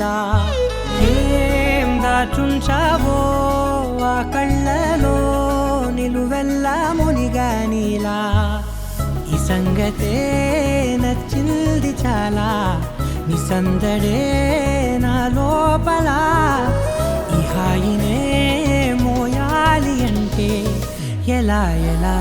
నీలా ఏం దాచుంచావో ఆ కళ్ళలో నిలువెల్లా మునిగా నీలా ఈ సంగతే నచ్చింది చాలా నీ సందడే నా లోపల ఈ హాయినే మోయాలి అంటే ఎలా ఎలా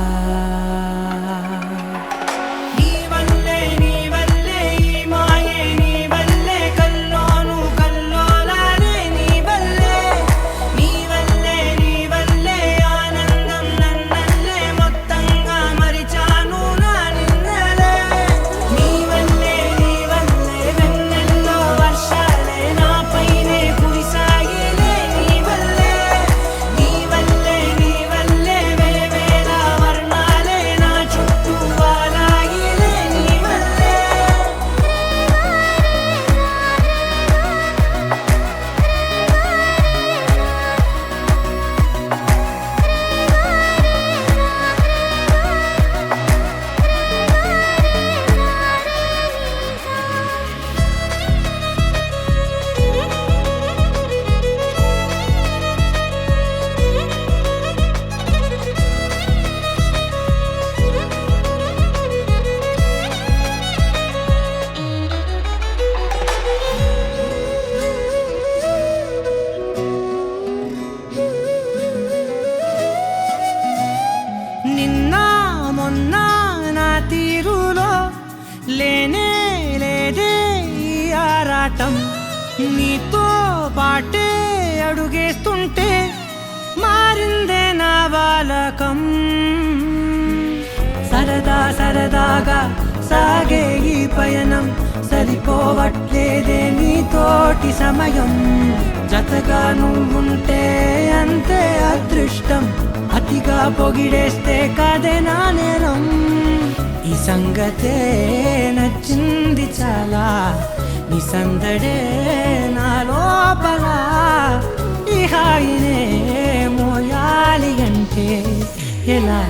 లేనే లేదే ఈ ఆరాటం నీతో పాటే అడుగేస్తుంటే మారిందే నా బాలకం సరదా సరదాగా సాగే ఈ పయనం సరిపోవట్లేదే నీతోటి సమయం జతగా నువ్వుంటే అంతే అదృష్టం అతిగా పొగిడేస్తే కదే నా నేరం ఈ సంగతే నచ్చింది చాలా నీ సందడే నా లోపల ఈ హాయినే మోయాలి అంటే ఎలా